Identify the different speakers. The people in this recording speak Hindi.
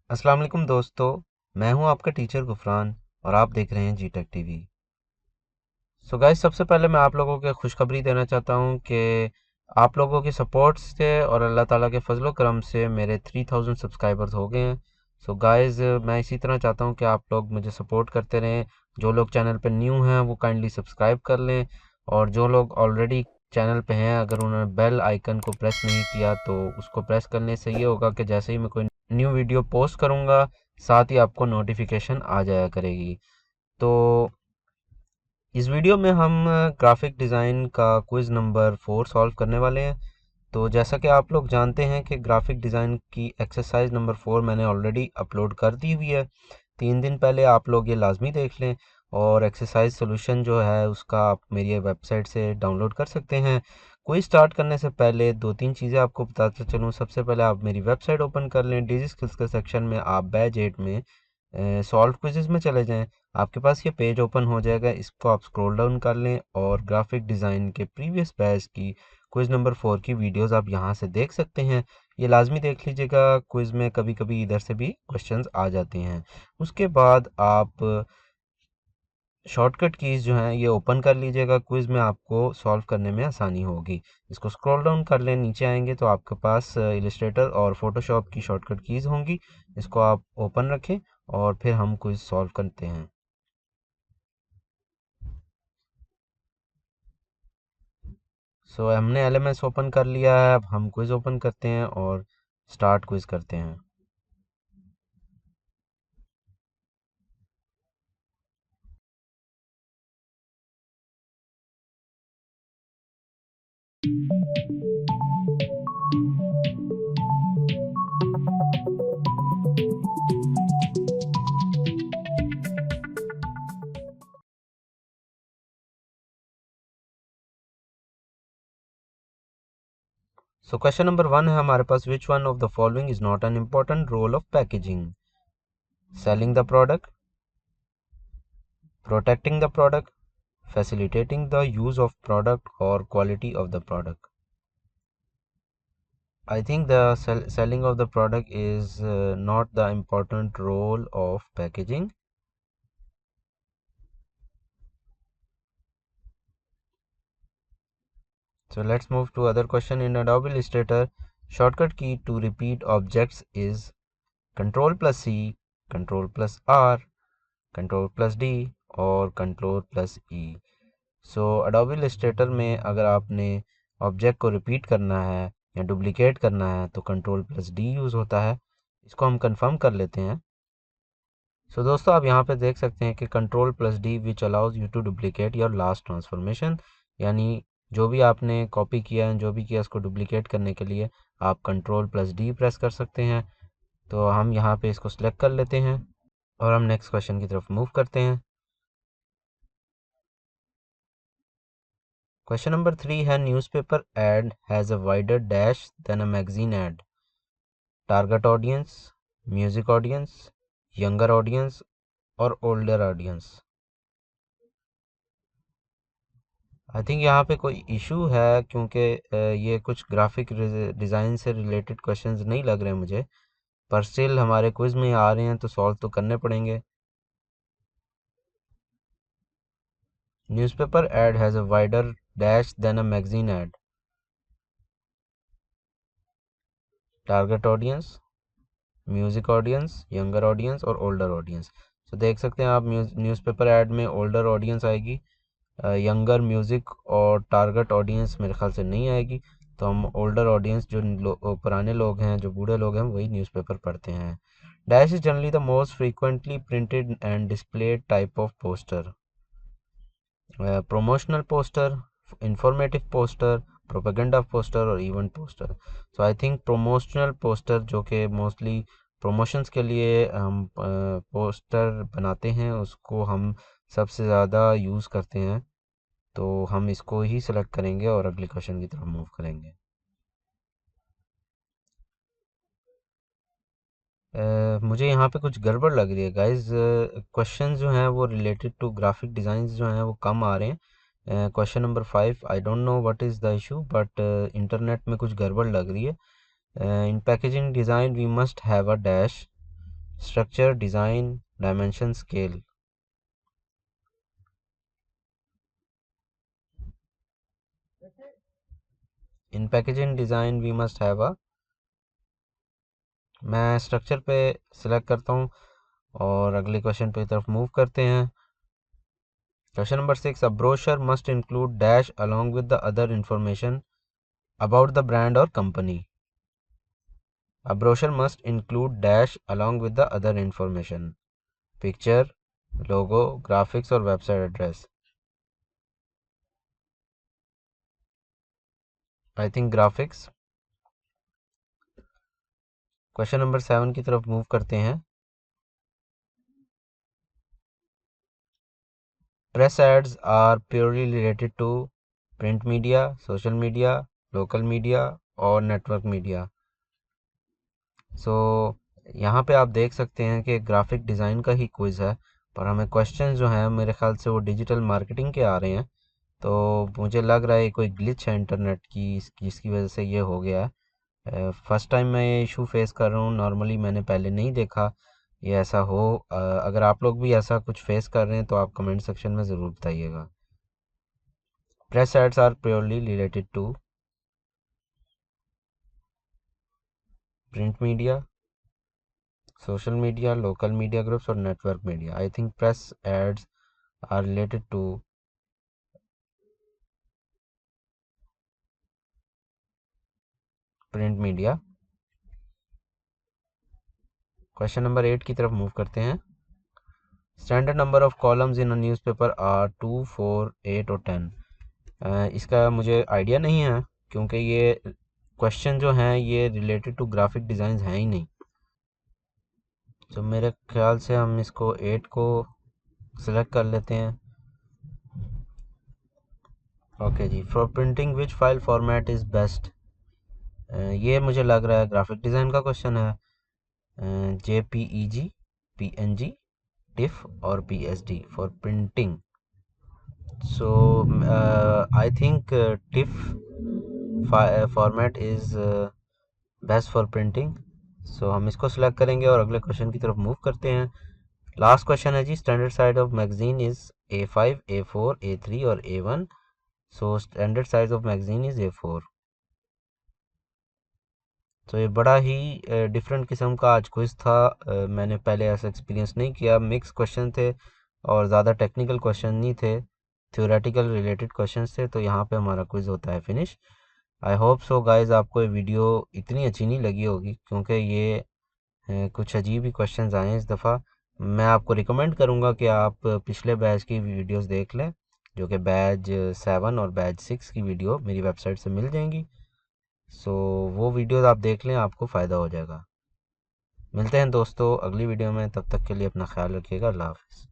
Speaker 1: अस्सलाम वालेकुम दोस्तों। मैं हूं आपका टीचर गुफरान और आप देख रहे हैं जी टेक टीवी। सो गाइस, सबसे पहले मैं आप लोगों को खुशखबरी देना चाहता हूं कि आप लोगों के सपोर्ट से और अल्लाह ताला के फजलो करम से मेरे 3000 सब्सक्राइबर्स हो गए हैं। सो गाइस, मैं इसी तरह चाहता हूं कि आप लोग मुझे सपोर्ट करते रहें। जो लोग चैनल पर न्यू हैं वो काइंडली सब्सक्राइब कर लें, और जो लोग ऑलरेडी चैनल पे हैं अगर उन्होंने बेल आइकन को प्रेस नहीं किया तो उसको प्रेस करने से ये होगा कि जैसे ही मैं कोई न्यू वीडियो पोस्ट करूँगा साथ ही आपको नोटिफिकेशन आ जाया करेगी। तो इस वीडियो में हम ग्राफिक डिज़ाइन का क्विज़ नंबर 4 सॉल्व करने वाले हैं। तो जैसा कि आप लोग जानते हैं कि ग्राफिक डिज़ाइन की एक्सरसाइज नंबर 4 मैंने ऑलरेडी अपलोड कर दी हुई है। 3 दिन पहले आप लोग ये लाजमी देख लें, और एक्सरसाइज सोल्यूशन जो है उसका आप मेरी वेबसाइट से डाउनलोड कर सकते हैं। कोई स्टार्ट करने से पहले दो तीन चीज़ें आपको बताता चलूँ। सबसे पहले आप मेरी वेबसाइट ओपन कर लें। डिजी स्किल्स के सेक्शन में आप बैच 8 में सॉल्व क्विज़ेस में चले जाएं। आपके पास ये पेज ओपन हो जाएगा, इसको आप स्क्रॉल डाउन कर लें और ग्राफिक डिज़ाइन के प्रीवियस बैच की क्विज़ नंबर 4 की वीडियोस आप यहाँ से देख सकते हैं। ये लाजमी देख लीजिएगा, क्विज़ में कभी कभी इधर से भी क्वेश्चंस आ जाते हैं। उसके बाद आप शॉर्टकट कीज़ जो हैं ये ओपन कर लीजिएगा, क्विज़ में आपको सॉल्व करने में आसानी होगी। इसको स्क्रॉल डाउन कर लें, नीचे आएंगे तो आपके पास इलस्ट्रेटर और फोटोशॉप की शॉर्टकट कीज़ होंगी। इसको आप ओपन रखें और फिर हम क्विज़ सॉल्व करते हैं। सो हमने एलएमएस ओपन कर लिया है, अब हम क्विज़ ओपन करते हैं और स्टार्ट क्विज़ करते हैं। सो क्वेश्चन नंबर 1 है हमारे पास, which one of the following is not an important role of packaging? Selling the product, protecting the product, facilitating the use of product, or quality of the product? I think the selling of the product is not the important role of packaging. So let's move to other question. In Adobe Illustrator, shortcut key to repeat objects is Control plus C, Control plus R, Control plus D और Control plus E. सो Adobe Illustrator में अगर आपने ऑब्जेक्ट को रिपीट करना है या डुप्लीकेट करना है तो कंट्रोल प्लस डी यूज़ होता है। इसको हम कंफर्म कर लेते हैं। सो दोस्तों, आप यहाँ पे देख सकते हैं कि control plus D which allows you to duplicate your last transformation, यानी जो भी आपने कॉपी किया है, जो भी किया, उसको डुप्लीकेट करने के लिए आप कंट्रोल प्लस डी प्रेस कर सकते हैं। तो हम यहाँ पे इसको सिलेक्ट कर लेते हैं और हम नेक्स्ट क्वेश्चन की तरफ मूव करते हैं। क्वेश्चन नंबर 3 है, newspaper ad has a wider dash than a magazine ad? Target audience, music audience, younger audience और ओल्डर ऑडियंस? आई थिंक यहाँ पे कोई इशू है, क्योंकि ये कुछ ग्राफिक डिज़ाइन से रिलेटेड क्वेश्चंस नहीं लग रहे मुझे, पर स्टिल हमारे क्विज में आ रहे हैं तो सॉल्व तो करने पड़ेंगे। Newspaper ad has a wider dash than a magazine ad? Target audience, music audience, younger audience और ओल्डर ऑडियंस? तो देख सकते हैं आप, न्यूज़पेपर ऐड में ओल्डर ऑडियंस आएगी, यंगर, म्यूज़िक और टारगेट ऑडियंस मेरे ख्याल से नहीं आएगी। तो हम ओल्डर ऑडियंस, जो पुराने लोग हैं, जो बूढ़े लोग हैं, वही न्यूज़पेपर पढ़ते हैं। Dash is generally the most frequently printed and displayed type of poster? promotional poster, informative poster, propaganda poster और event poster? So I think promotional poster, जो कि मोस्टली प्रमोशंस के लिए हम पोस्टर बनाते हैं, उसको हम सबसे ज़्यादा यूज़ करते हैं। तो हम इसको ही सिलेक्ट करेंगे और अगले क्वेश्चन की तरफ मूव करेंगे। मुझे यहाँ पे कुछ गड़बड़ लग रही है गाइस। क्वेश्चन जो हैं वो रिलेटेड टू ग्राफिक डिज़ाइंस जो हैं वो कम आ रहे हैं। Question number 5, I don't know what is the issue, but internet में कुछ गड़बड़ लग रही है। In packaging design we must have a dash, structure, design, dimension, scale. In packaging design we must have a, मैं स्ट्रक्चर पे सिलेक्ट करता हूँ और अगले क्वेश्चन पे तरफ मूव करते हैं। Question number 6, a brochure must include dash along with the other information about the brand or company. A brochure must include dash along with the other information, picture, logo, graphics और website address. I think graphics. Question number 7 की तरफ मूव करते हैं। Press ads are purely related to print media, social media, local media और network media. So यहाँ पे आप देख सकते हैं कि ग्राफिक डिज़ाइन का ही क्विज़ है, पर हमें क्वेश्चन जो हैं मेरे ख्याल से वो डिजिटल मार्केटिंग के आ रहे हैं। तो मुझे लग रहा है कोई ग्लिच है इंटरनेट की, इसकी वजह से ये हो गया है। फर्स्ट टाइम मैं ये इशू फेस कर रहा हूँ, नॉर्मली मैंने पहले नहीं देखा ये ऐसा हो। अगर आप लोग भी ऐसा कुछ फेस कर रहे हैं तो आप कमेंट सेक्शन में ज़रूर बताइएगा। Press ads are purely related to print media, social media, local media groups और network media. I think press ads are related to print media. Question number 8 की तरफ मूव करते हैं। Standard number of columns in a newspaper are 2, 4, 8 और 10। इसका मुझे आइडिया नहीं है क्योंकि ये क्वेश्चन जो हैं ये रिलेटेड टू ग्राफिक डिज़ाइन है ही नहीं। तो मेरे ख्याल से हम इसको 8 को सिलेक्ट कर लेते हैं। ओके जी, for printing which file format is best. ये मुझे लग रहा है ग्राफिक डिज़ाइन का क्वेश्चन है। JPEG, PNG, TIFF और PSD for printing. So I think TIFF format is best for printing. So हम इसको सिलेक्ट करेंगे और अगले क्वेश्चन की तरफ मूव करते हैं। लास्ट क्वेश्चन है जी, standard size of magazine is A5, A4, A3 और A1। So standard size of magazine is A4। तो ये बड़ा ही डिफरेंट किस्म का आज क्विज़ था। मैंने पहले ऐसा एक्सपीरियंस नहीं किया। मिक्स क्वेश्चन थे और ज़्यादा टेक्निकल क्वेश्चन नहीं थे, थ्योरेटिकल रिलेटेड क्वेश्चंस थे। तो यहाँ पे हमारा क्विज़ होता है finish. I hope so guys आपको ये वीडियो इतनी अच्छी नहीं लगी होगी क्योंकि ये कुछ अजीब ही क्वेश्चंस आए हैं इस दफ़ा। मैं आपको रिकमेंड करूँगा कि आप पिछले बैच की वीडियोस देख लें, जो कि बैच 7 और बैच 6 की वीडियो मेरी वेबसाइट से मिल जाएंगी। सो वो वीडियोस आप देख लें, आपको फ़ायदा हो जाएगा। मिलते हैं दोस्तों अगली वीडियो में, तब तक के लिए अपना ख्याल रखिएगा। अल्लाह हाफ़िज़।